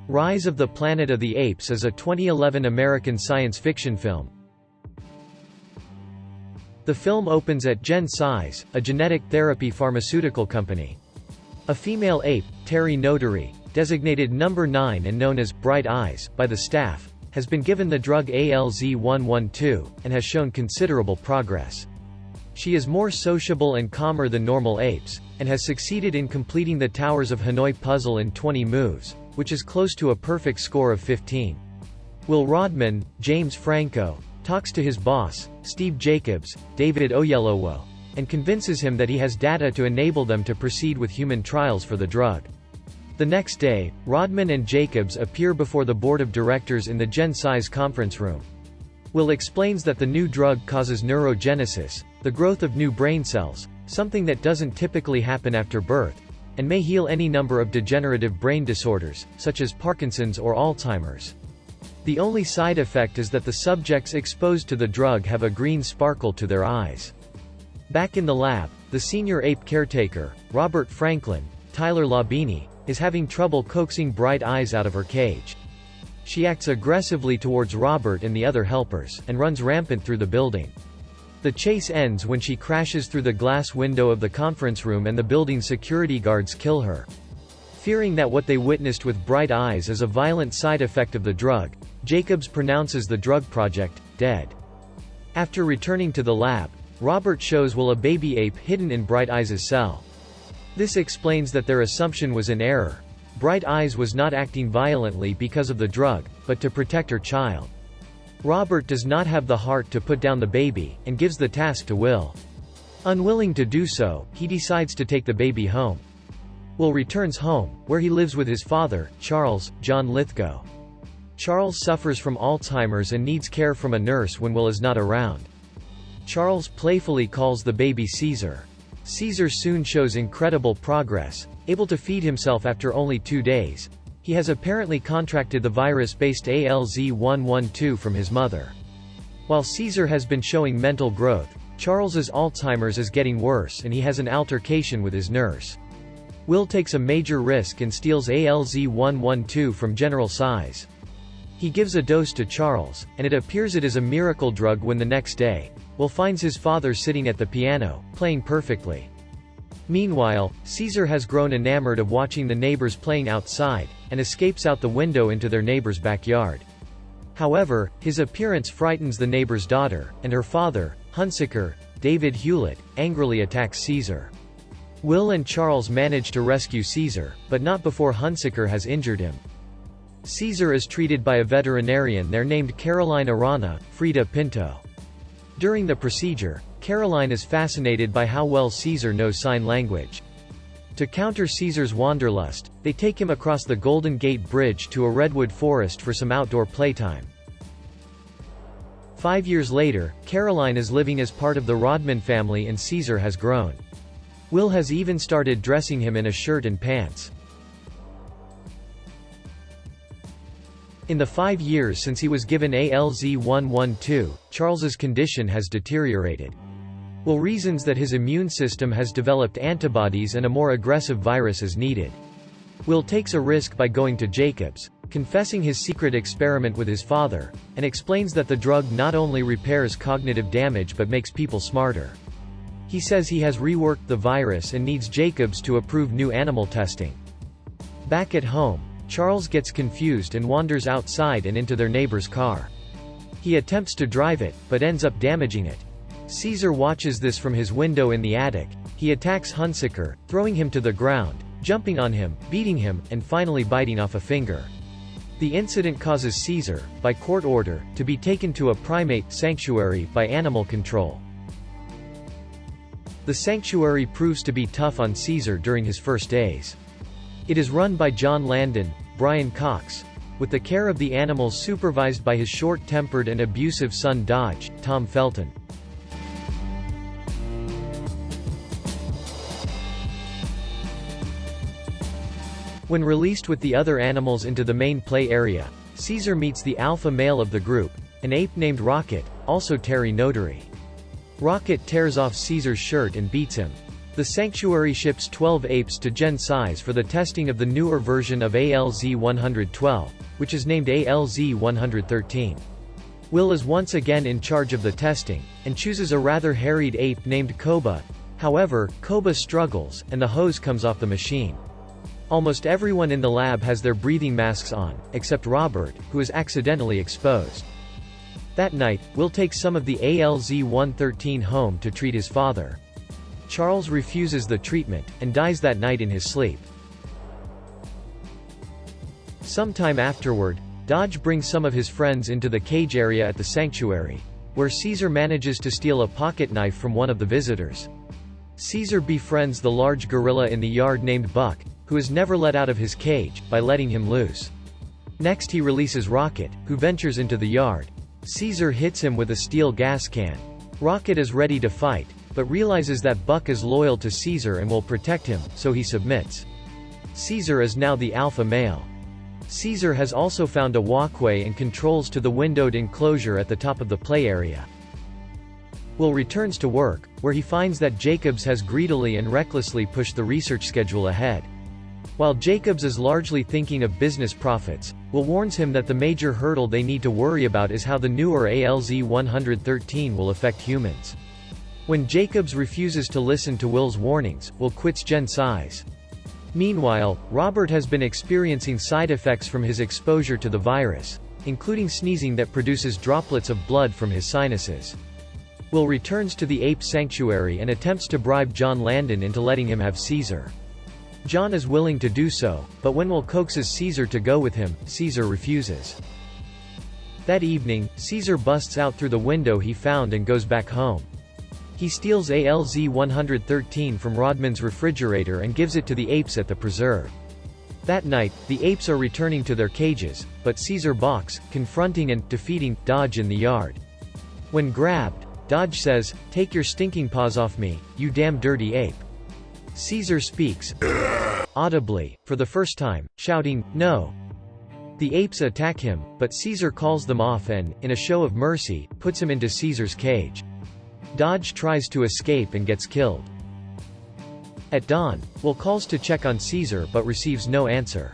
Rise of the Planet of the Apes is a 2011 American science fiction film. The film opens at Gensis, a genetic therapy pharmaceutical company. A female ape, Terry Notary, designated number 9 and known as Bright Eyes by the staff, has been given the drug ALZ-112, and has shown considerable progress. She is more sociable and calmer than normal apes, and has succeeded in completing the Towers of Hanoi puzzle in 20 moves, which is close to a perfect score of 15. Will Rodman, James Franco, talks to his boss, Steve Jacobs, David Oyelowo, and convinces him that he has data to enable them to proceed with human trials for the drug. The next day, Rodman and Jacobs appear before the board of directors in the Gensis conference room. Will explains that the new drug causes neurogenesis, the growth of new brain cells, something that doesn't typically happen after birth, and may heal any number of degenerative brain disorders, such as Parkinson's or Alzheimer's. The only side effect is that the subjects exposed to the drug have a green sparkle to their eyes. Back in the lab, the senior ape caretaker, Robert Franklin, Tyler Labini, is having trouble coaxing Bright Eyes out of her cage. She acts aggressively towards Robert and the other helpers, and runs rampant through the building. The chase ends when she crashes through the glass window of the conference room and the building's security guards kill her. Fearing that what they witnessed with Bright Eyes is a violent side effect of the drug, Jacobs pronounces the drug project dead. After returning to the lab, Robert shows Will a baby ape hidden in Bright Eyes' cell. This explains that their assumption was in error. Bright Eyes was not acting violently because of the drug, but to protect her child. Robert does not have the heart to put down the baby, and gives the task to Will. Unwilling to do so, he decides to take the baby home. Will returns home, where he lives with his father, Charles, John Lithgow. Charles suffers from Alzheimer's and needs care from a nurse when Will is not around. Charles playfully calls the baby Caesar. Caesar soon shows incredible progress, able to feed himself after only 2 days. He has apparently contracted the virus-based ALZ-112 from his mother. While Caesar has been showing mental growth, Charles's Alzheimer's is getting worse and he has an altercation with his nurse. Will takes a major risk and steals ALZ-112 from General Size. He gives a dose to Charles, and it appears it is a miracle drug when the next day, Will finds his father sitting at the piano, playing perfectly. Meanwhile, Caesar has grown enamored of watching the neighbors playing outside, and escapes out the window into their neighbor's backyard. However, his appearance frightens the neighbor's daughter, and her father, Hunsaker, David Hewlett, angrily attacks Caesar. Will and Charles manage to rescue Caesar, but not before Hunsaker has injured him. Caesar is treated by a veterinarian there named Caroline Arana, Frida Pinto. During the procedure, Caroline is fascinated by how well Caesar knows sign language. To counter Caesar's wanderlust, they take him across the Golden Gate Bridge to a redwood forest for some outdoor playtime. 5 years later, Caroline is living as part of the Rodman family and Caesar has grown. Will has even started dressing him in a shirt and pants. In the 5 years since he was given ALZ-112, Charles's condition has deteriorated. Will reasons that his immune system has developed antibodies and a more aggressive virus is needed. Will takes a risk by going to Jacobs, confessing his secret experiment with his father, and explains that the drug not only repairs cognitive damage but makes people smarter. He says he has reworked the virus and needs Jacobs to approve new animal testing. Back at home, Charles gets confused and wanders outside and into their neighbor's car. He attempts to drive it, but ends up damaging it. Caesar watches this from his window in the attic. He attacks Hunsaker, throwing him to the ground, jumping on him, beating him, and finally biting off a finger. The incident causes Caesar, by court order, to be taken to a primate sanctuary by animal control. The sanctuary proves to be tough on Caesar during his first days. It is run by John Landon, Brian Cox, with the care of the animals supervised by his short-tempered and abusive son Dodge, Tom Felton. When released with the other animals into the main play area, Caesar meets the alpha male of the group, an ape named Rocket, also Terry Notary. Rocket tears off Caesar's shirt and beats him. The sanctuary ships 12 apes to Gen size for the testing of the newer version of ALZ-112, which is named ALZ-113. Will is once again in charge of the testing, and chooses a rather harried ape named Koba. However, Koba struggles, and the hose comes off the machine. Almost everyone in the lab has their breathing masks on, except Robert, who is accidentally exposed. That night, Will takes some of the ALZ-113 home to treat his father. Charles refuses the treatment, and dies that night in his sleep. Sometime afterward, Dodge brings some of his friends into the cage area at the sanctuary, where Caesar manages to steal a pocket knife from one of the visitors. Caesar befriends the large gorilla in the yard named Buck, who is never let out of his cage, by letting him loose. Next he releases Rocket, who ventures into the yard. Caesar hits him with a steel gas can. Rocket is ready to fight, but realizes that Buck is loyal to Caesar and will protect him, so he submits. Caesar is now the alpha male. Caesar has also found a walkway and controls to the windowed enclosure at the top of the play area. Will returns to work, where he finds that Jacobs has greedily and recklessly pushed the research schedule ahead. While Jacobs is largely thinking of business profits, Will warns him that the major hurdle they need to worry about is how the newer ALZ-113 will affect humans. When Jacobs refuses to listen to Will's warnings, Will quits Gen size. Meanwhile, Robert has been experiencing side effects from his exposure to the virus, including sneezing that produces droplets of blood from his sinuses. Will returns to the ape sanctuary and attempts to bribe John Landon into letting him have Caesar. John is willing to do so, but when Will coaxes Caesar to go with him, Caesar refuses. That evening, Caesar busts out through the window he found and goes back home. He steals ALZ-113 from Rodman's refrigerator and gives it to the apes at the preserve. That night, the apes are returning to their cages, but Caesar balks, confronting and defeating Dodge in the yard. When grabbed, Dodge says, "Take your stinking paws off me, you damn dirty ape." Caesar speaks audibly, for the first time, shouting, "No!" The apes attack him, but Caesar calls them off and, in a show of mercy, puts him into Caesar's cage. Dodge tries to escape and gets killed. At dawn, Will calls to check on Caesar but receives no answer.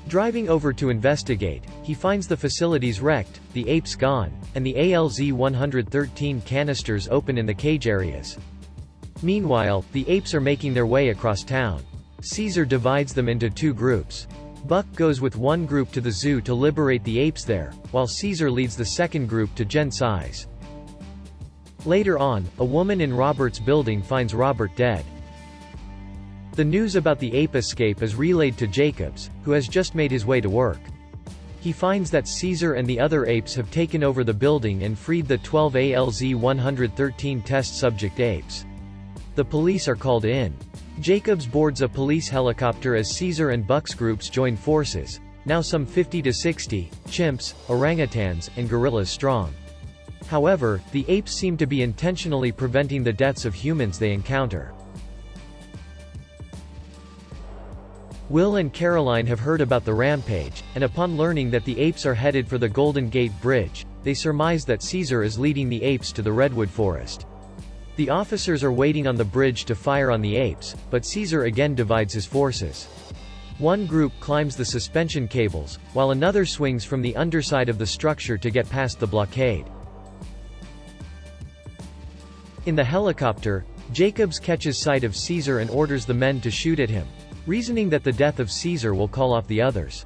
Driving over to investigate, he finds the facilities wrecked, the apes gone, and the ALZ-113 canisters open in the cage areas. Meanwhile, the apes are making their way across town. Caesar divides them into two groups. Buck goes with one group to the zoo to liberate the apes there, while Caesar leads the second group to Gen size. Later on, a woman in Robert's building finds Robert dead. The news about the ape escape is relayed to Jacobs, who has just made his way to work. He finds that Caesar and the other apes have taken over the building and freed the 12 ALZ-113 test subject apes. The police are called in. Jacobs boards a police helicopter as Caesar and Buck's groups join forces, now some 50 to 60, chimps, orangutans, and gorillas strong. However, the apes seem to be intentionally preventing the deaths of humans they encounter. Will and Caroline have heard about the rampage, and upon learning that the apes are headed for the Golden Gate Bridge, they surmise that Caesar is leading the apes to the redwood forest. The officers are waiting on the bridge to fire on the apes, but Caesar again divides his forces. One group climbs the suspension cables, while another swings from the underside of the structure to get past the blockade. In the helicopter, Jacobs catches sight of Caesar and orders the men to shoot at him, reasoning that the death of Caesar will call off the others.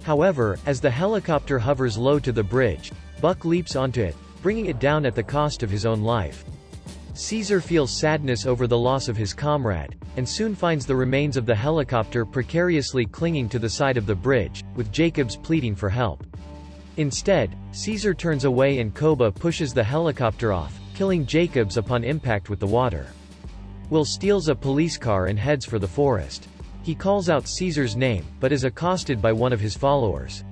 However, as the helicopter hovers low to the bridge, Buck leaps onto it, bringing it down at the cost of his own life. Caesar feels sadness over the loss of his comrade, and soon finds the remains of the helicopter precariously clinging to the side of the bridge, with Jacobs pleading for help. Instead, Caesar turns away and Koba pushes the helicopter off, killing Jacobs upon impact with the water. Will steals a police car and heads for the forest. He calls out Caesar's name, but is accosted by one of his followers.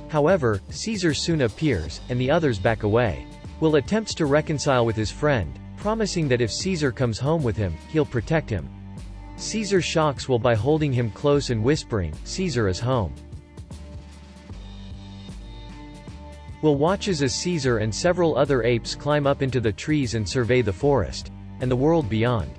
However, Caesar soon appears, and the others back away. Will attempts to reconcile with his friend, promising that if Caesar comes home with him, he'll protect him. Caesar shocks Will by holding him close and whispering, "Caesar is home." Will watches as Caesar and several other apes climb up into the trees and survey the forest, and the world beyond.